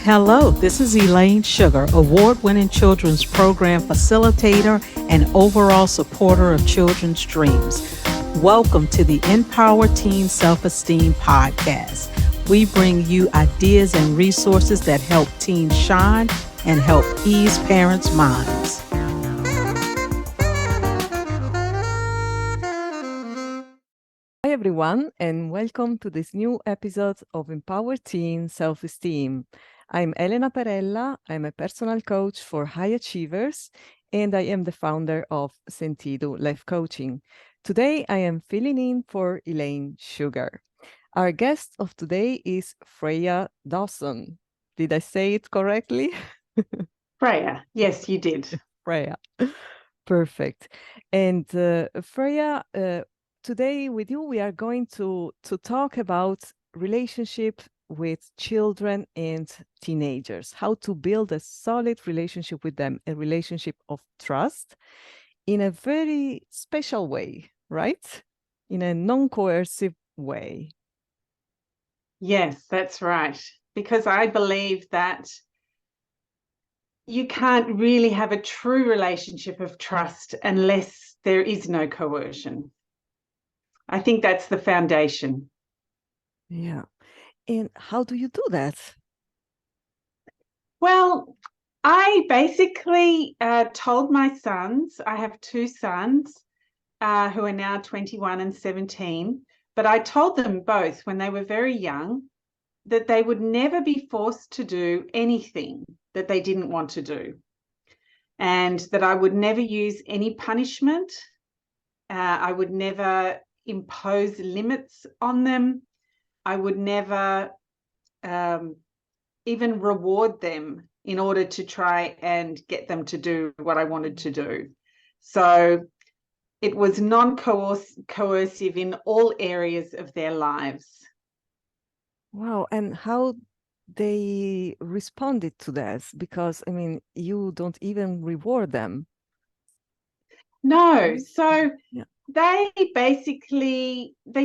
Hello, this is Elaine Sugar, award-winning children's program facilitator and overall supporter of children's dreams. Welcome to the Empower Teen Self-Esteem podcast. We bring you ideas and resources that help teens shine and help ease parents' minds. Hi, everyone, and welcome to this new episode of Empower Teen Self-Esteem. I'm Elena Perella. I'm a personal coach for high achievers, and I am the founder of Sentido Life Coaching. Today, I am filling in for Elaine Sugar. Our guest of today is Freya Dawson. Did I say it correctly? Freya, yes, you did. Freya. Perfect. And Freya, today with you, we are going to talk about relationship with children and teenagers, how to build a solid relationship with them, a relationship of trust in a very special way, right? In a non-coercive way. Yes, that's right. Because I believe that you can't really have a true relationship of trust unless there is no coercion. I think that's the foundation. Yeah. And how do you do that? Well, I basically told my sons, I have two sons who are now 21 and 17, but I told them both when they were very young that they would never be forced to do anything that they didn't want to do, and that I would never use any punishment. I would never impose limits on them. I would never even reward them in order to try and get them to do what I wanted to do. So it was non-coercive in all areas of their lives. Wow. And how they responded to that? Because, I mean, you don't even reward them. No, so Yeah. they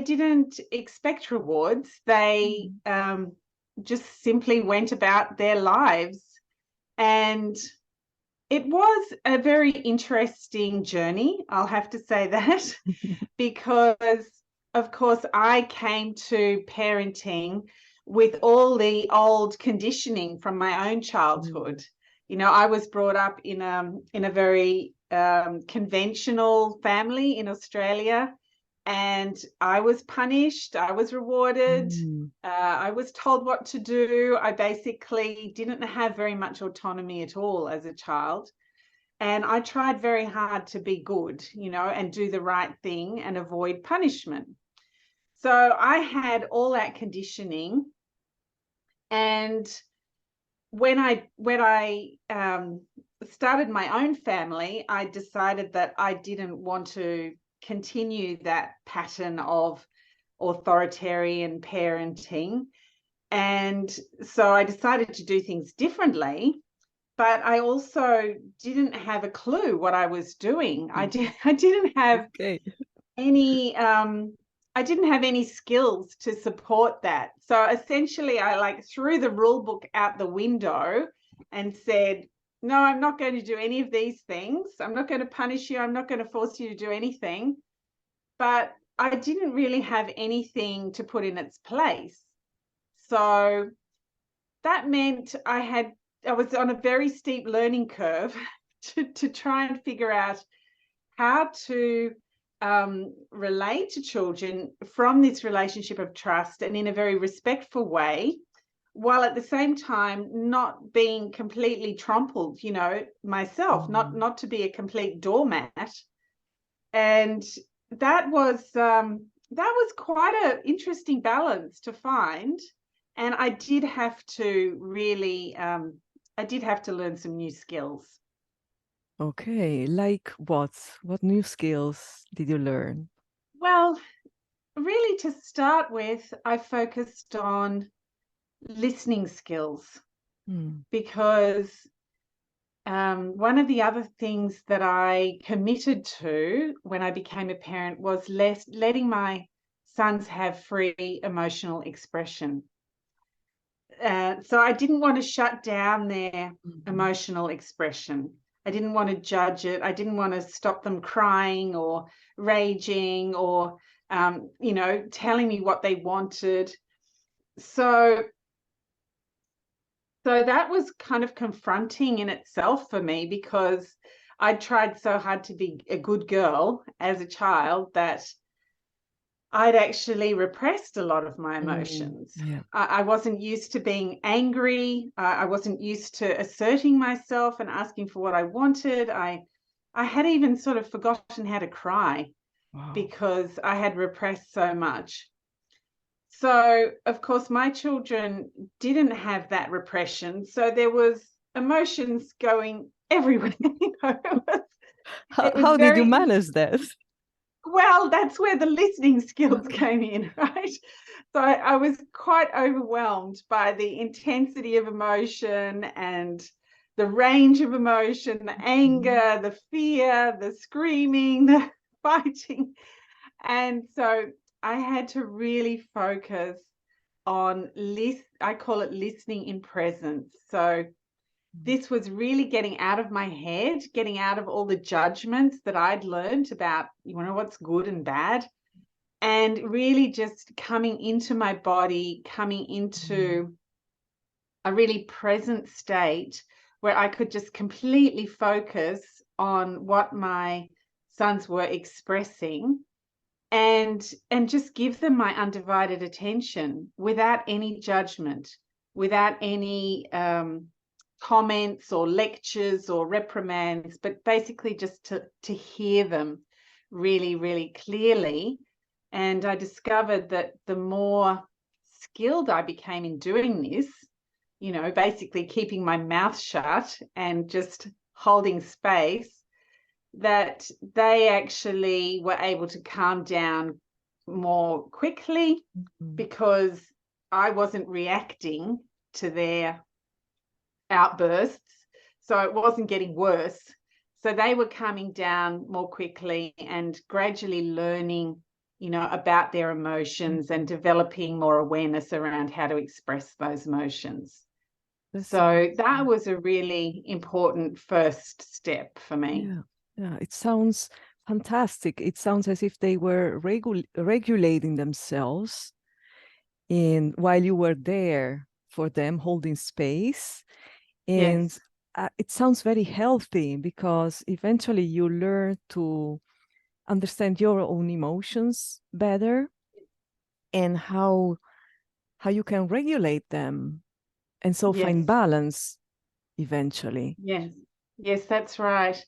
didn't expect rewards. They just simply went about their lives. And it was a very interesting journey, I'll have to say that, because, of course, I came to parenting with all the old conditioning from my own childhood. You know, I was brought up in a very conventional family in Australia, and I was punished, I was rewarded, I was told what to do. I basically didn't have very much autonomy at all as a child. And I tried very hard to be good, you know, and do the right thing and avoid punishment. So I had all that conditioning. And when I started my own family, I decided that I didn't want to continue that pattern of authoritarian parenting. And so I decided to do things differently. But I also didn't have a clue what I was doing. I didn't have any I didn't have any skills to support that. So essentially I threw the rule book out the window and said, no, I'm not going to do any of these things. I'm not going to punish you. I'm not going to force you to do anything. But I didn't really have anything to put in its place. So that meant I was on a very steep learning curve to try and figure out how to relate to children from this relationship of trust and in a very respectful way, while at the same time not being completely trampled, you know, myself, not to be a complete doormat. And that was quite an interesting balance to find. And I did have to really, I did have to learn some new skills. Okay, like what? What new skills did you learn? Well, really to start with, I focused on listening skills because one of the other things that I committed to when I became a parent was letting my sons have free emotional expression. So I didn't want to shut down their emotional expression. I didn't want to judge it. I didn't want to stop them crying or raging or, telling me what they wanted. So that was kind of confronting in itself for me, because I tried so hard to be a good girl as a child that I'd actually repressed a lot of my emotions. Yeah. I wasn't used to being angry. I wasn't used to asserting myself and asking for what I wanted. I had even sort of forgotten how to cry. Wow. Because I had repressed so much. So, of course, my children didn't have that repression. So there was emotions going everywhere. How did you manage that? Well, that's where the listening skills came in, right? So I was quite overwhelmed by the intensity of emotion and the range of emotion, the anger, the fear, the screaming, the fighting. And so I had to really focus on I call it listening in presence. So this was really getting out of my head, getting out of all the judgments that I'd learned about, what's good and bad, and really just coming into my body, coming into a really present state where I could just completely focus on what my sons were expressing and just give them my undivided attention without any judgment, without any comments or lectures or reprimands, but basically just to hear them really, really clearly. And I discovered that the more skilled I became in doing this, basically keeping my mouth shut and just holding space, that they actually were able to calm down more quickly because I wasn't reacting to their outbursts. So it wasn't getting worse. So they were calming down more quickly and gradually learning, about their emotions and developing more awareness around how to express those emotions. So that was a really important first step for me. Yeah, it sounds fantastic. It sounds as if they were regulating themselves while you were there for them, holding space. And Yes. It sounds very healthy, because eventually you learn to understand your own emotions better and how you can regulate them, and so Yes. find balance eventually. Yes, that's right.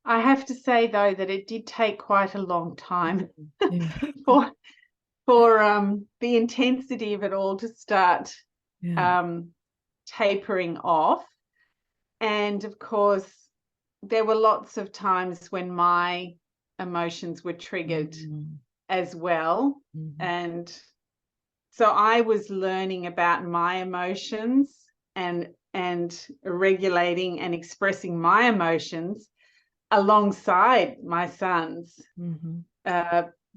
I have to say, though, that it did take quite a long time Yeah. for the intensity of it all to start tapering off. And of course, there were lots of times when my emotions were triggered as well. And so I was learning about my emotions and regulating and expressing my emotions alongside my sons,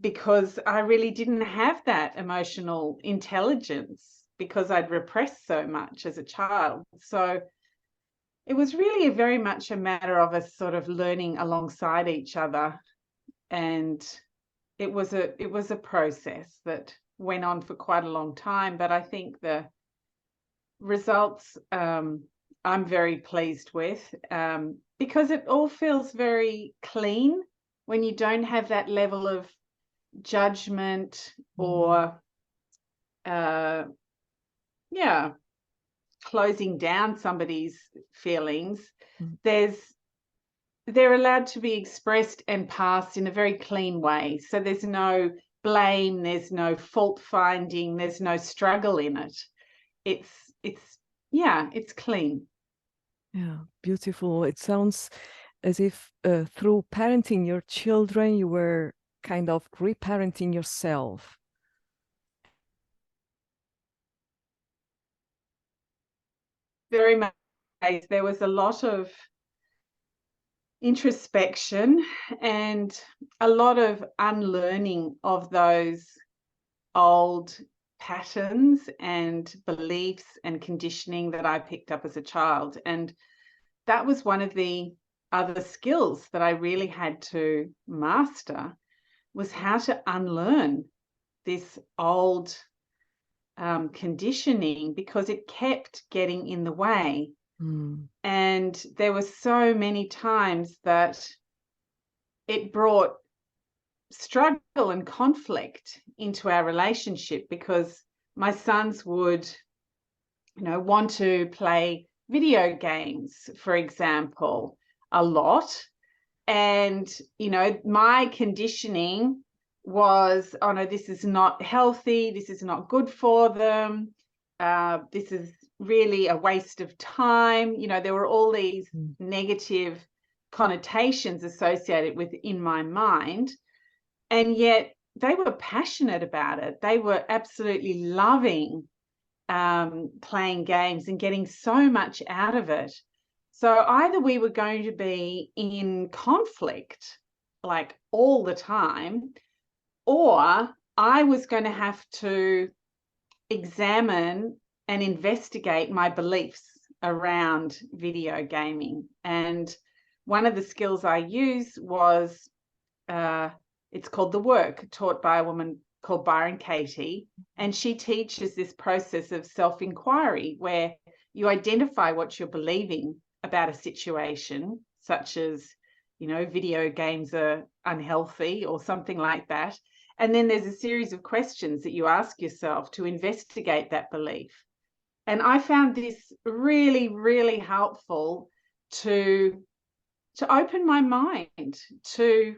because I really didn't have that emotional intelligence because I'd repressed so much as a child. So it was really very much a matter of us sort of learning alongside each other, and it was a process that went on for quite a long time. But I think the results I'm very pleased with, because it all feels very clean when you don't have that level of judgment or closing down somebody's feelings. They're allowed to be expressed and passed in a very clean way. So there's no blame, there's no fault finding, there's no struggle in it. It's clean. Yeah, beautiful. It sounds as if through parenting your children, you were kind of reparenting yourself. Very much. There was a lot of introspection and a lot of unlearning of those old patterns and beliefs and conditioning that I picked up as a child. And that was one of the other skills that I really had to master, was how to unlearn this old conditioning, because it kept getting in the way. And there were so many times that it brought struggle and conflict into our relationship, because my sons would, want to play video games, for example, a lot. And, my conditioning was, oh no, this is not healthy. This is not good for them. This is really a waste of time. There were all these negative connotations associated with in my mind. And yet they were passionate about it. They were absolutely loving playing games and getting so much out of it. So either we were going to be in conflict like all the time, or I was going to have to examine and investigate my beliefs around video gaming. And one of the skills I used was, it's called The Work, taught by a woman called Byron Katie. And she teaches this process of self-inquiry, where you identify what you're believing about a situation, such as, video games are unhealthy or something like that. And then there's a series of questions that you ask yourself to investigate that belief. And I found this really, really helpful to open my mind to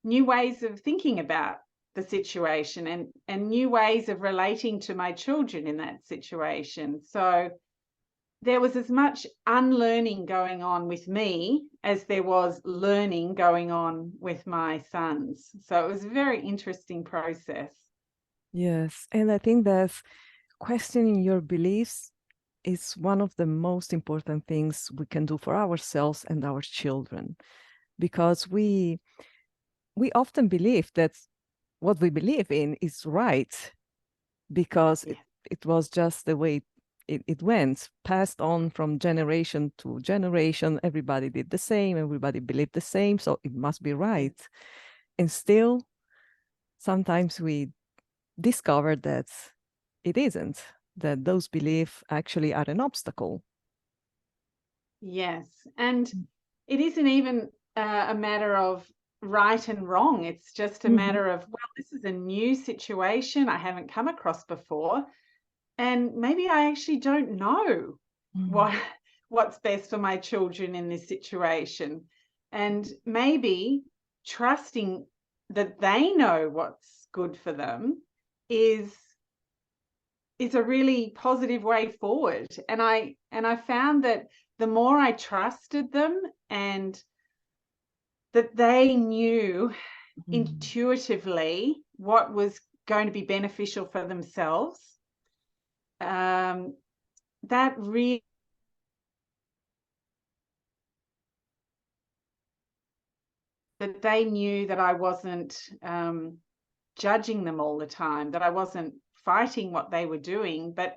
new ways of thinking about the situation and new ways of relating to my children in that situation. So there was as much unlearning going on with me as there was learning going on with my sons. So it was a very interesting process. Yes, and I think that questioning your beliefs is one of the most important things we can do for ourselves and our children, because we often believe that what we believe in is right, because it was just the way it went, passed on from generation to generation. Everybody did the same, everybody believed the same, so it must be right. And still, sometimes we discover that it isn't, that those beliefs actually are an obstacle. Yes, and it isn't even a matter of right and wrong. It's just a matter of, well, this is a new situation I haven't come across before, and maybe I actually don't know what's best for my children in this situation. And maybe trusting that they know what's good for them is a really positive way forward. And I found that the more I trusted them and that they knew intuitively what was going to be beneficial for themselves, that really that they knew that I wasn't judging them all the time, that I wasn't fighting what they were doing, but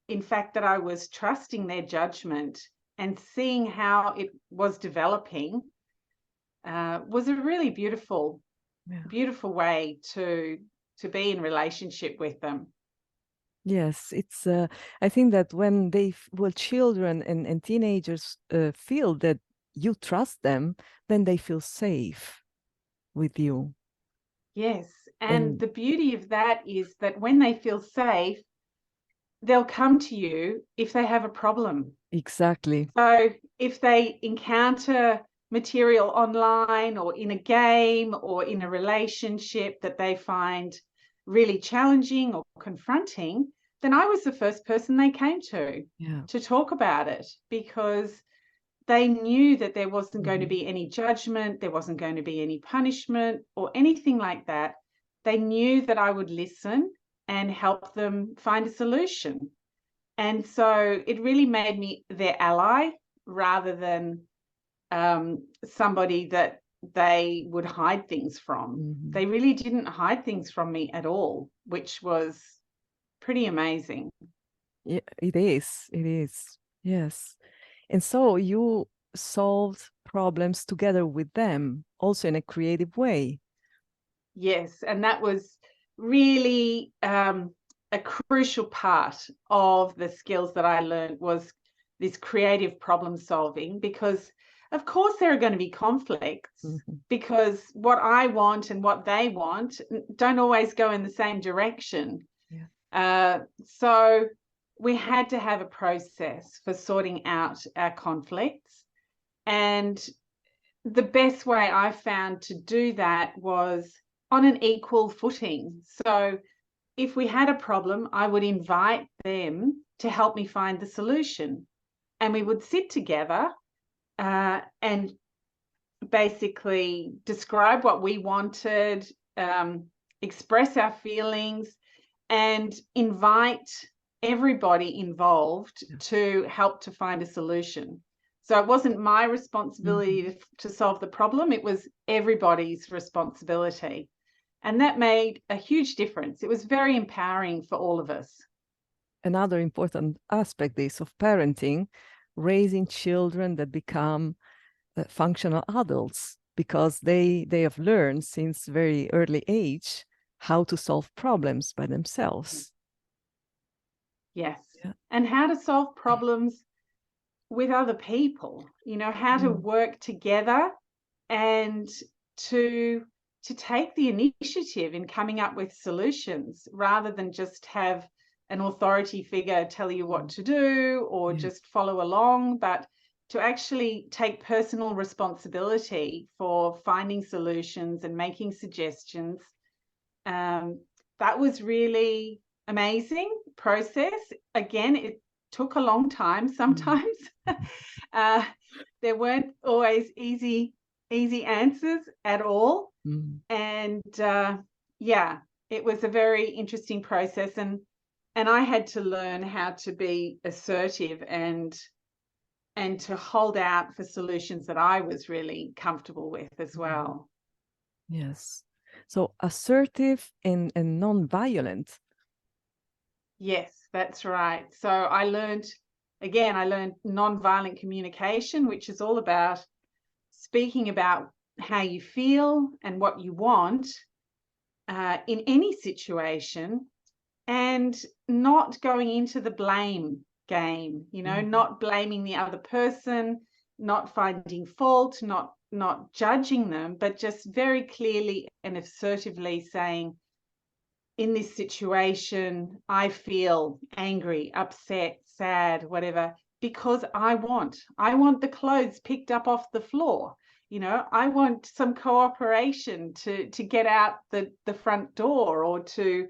in fact that I was trusting their judgment and seeing how it was developing, was a really beautiful way to be in relationship with them. Yes, it's. I think that when children and teenagers feel that you trust them, then they feel safe with you. Yes, and the beauty of that is that when they feel safe, they'll come to you if they have a problem. Exactly. So if they encounter material online or in a game or in a relationship that they find really challenging or confronting, then I was the first person they came to talk about it, because they knew that there wasn't going to be any judgment, there wasn't going to be any punishment or anything like that. They knew that I would listen and help them find a solution. And so it really made me their ally rather than somebody that they would hide things from. They really didn't hide things from me at all, which was pretty amazing. Yeah, it is. It is. Yes. And so you solved problems together with them, also in a creative way. Yes, and that was really a crucial part of the skills that I learned, was this creative problem solving, because of course there are going to be conflicts, because what I want and what they want don't always go in the same direction. Yeah. So we had to have a process for sorting out our conflicts. And the best way I found to do that was on an equal footing. So if we had a problem, I would invite them to help me find the solution. And we would sit together and basically describe what we wanted, express our feelings, and invite everybody involved to help to find a solution. So it wasn't my responsibility to solve the problem, it was everybody's responsibility. And that made a huge difference. It was very empowering for all of us. Another important aspect is of parenting, raising children that become functional adults, because they have learned since very early age how to solve problems by themselves. Yes. Yeah. And how to solve problems with other people, you know, how to work together and to take the initiative in coming up with solutions, rather than just have an authority figure tell you what to do or just follow along, but to actually take personal responsibility for finding solutions and making suggestions. That was really amazing process. Again, it took a long time sometimes. There weren't always easy answers at all. And yeah, it was a very interesting process, and I had to learn how to be assertive and to hold out for solutions that I was really comfortable with as well. Yes. So assertive and non-violent. Yes, that's right. So I learned non-violent communication, which is all about speaking about how you feel and what you want in any situation, and not going into the blame game, you know, not blaming the other person, not finding fault, not judging them, but just very clearly and assertively saying, in this situation, I feel angry, upset, sad, whatever, because I want the clothes picked up off the floor. You know, I want some cooperation to get out the front door, or to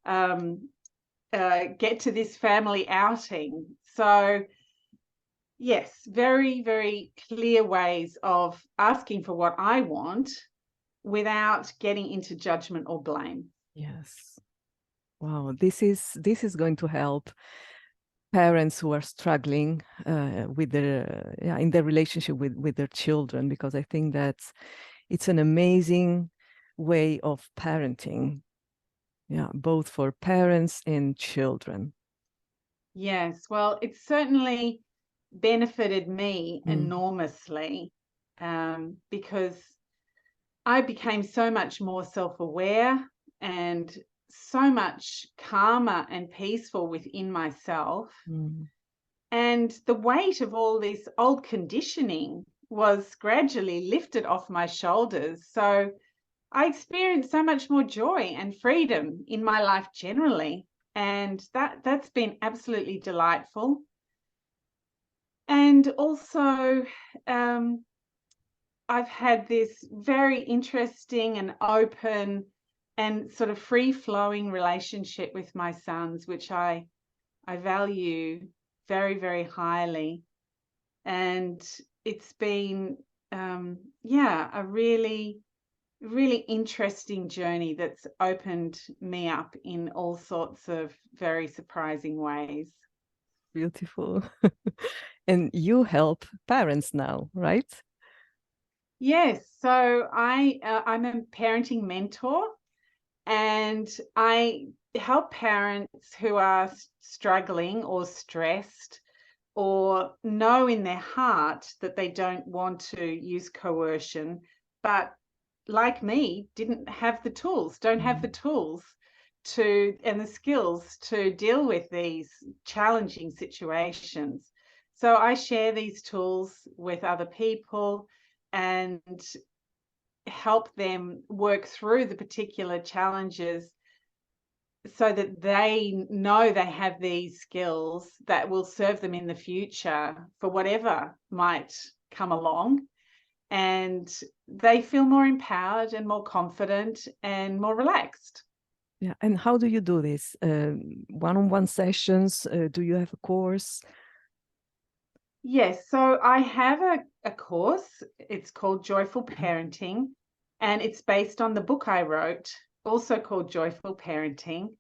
get to this family outing. So yes, very, very clear ways of asking for what I want without getting into judgment or blame. Yes. Wow, this is going to help parents who are struggling with their in their relationship with their children, because I think that it's an amazing way of parenting. Yeah, both for parents and children. Yes, well, it certainly benefited me enormously, because I became so much more self-aware and so much calmer and peaceful within myself. And the weight of all this old conditioning was gradually lifted off my shoulders. So I experienced so much more joy and freedom in my life generally. And that's been absolutely delightful. And also, I've had this very interesting and open and sort of free-flowing relationship with my sons, which I value very, very highly. And it's been, a really, really interesting journey that's opened me up in all sorts of very surprising ways. Beautiful. And you help parents now, right? Yes, so I'm a parenting mentor, and I help parents who are struggling or stressed or know in their heart that they don't want to use coercion, but like me, didn't have the tools, don't have the tools and the skills to deal with these challenging situations. So I share these tools with other people and help them work through the particular challenges so that they know they have these skills that will serve them in the future for whatever might come along. And they feel more empowered and more confident and more relaxed. Yeah. And how do you do this? One-on-one sessions? Do you have a course? Yes, so I have a course. It's called Joyful Parenting, and it's based on the book I wrote, also called Joyful Parenting,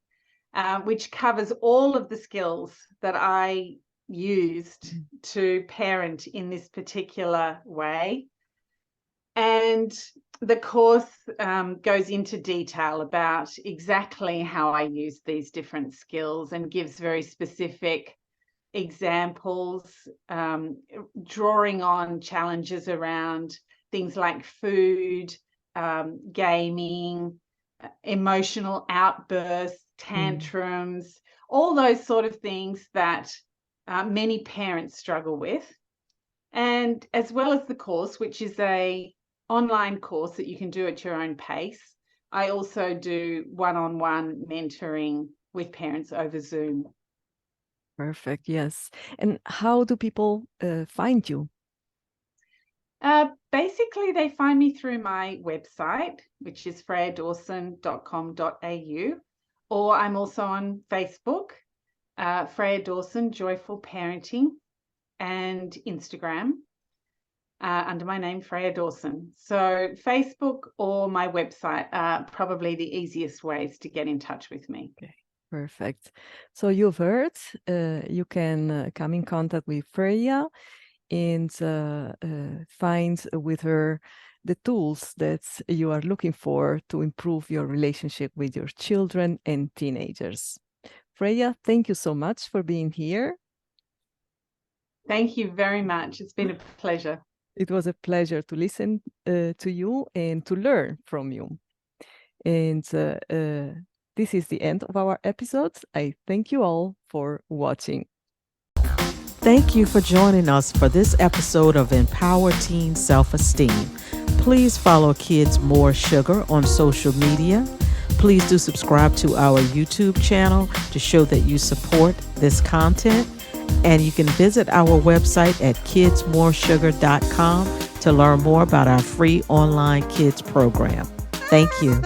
which covers all of the skills that I used to parent in this particular way. And the course goes into detail about exactly how I use these different skills and gives very specific examples, drawing on challenges around things like food, gaming, emotional outbursts, tantrums, all those sort of things that many parents struggle with. And as well as the course, which is a online course that you can do at your own pace, I also do one-on-one mentoring with parents over Zoom. Perfect. Yes. And how do people find you? Basically, they find me through my website, which is freyadawson.com.au, or I'm also on Facebook, Freya Dawson, Joyful Parenting, and Instagram under my name, Freya Dawson. So Facebook or my website are probably the easiest ways to get in touch with me. Okay. Perfect. So you've heard, you can come in contact with Freya and find with her the tools that you are looking for to improve your relationship with your children and teenagers. Freya, thank you so much for being here. Thank you very much. It's been a pleasure. It was a pleasure to listen to you and to learn from you. And this is the end of our episode. I thank you all for watching. Thank you for joining us for this episode of Empower Teen Self-Esteem. Please follow Kids More Sugar on social media. Please do subscribe to our YouTube channel to show that you support this content. And you can visit our website at kidsmoresugar.com to learn more about our free online kids program. Thank you.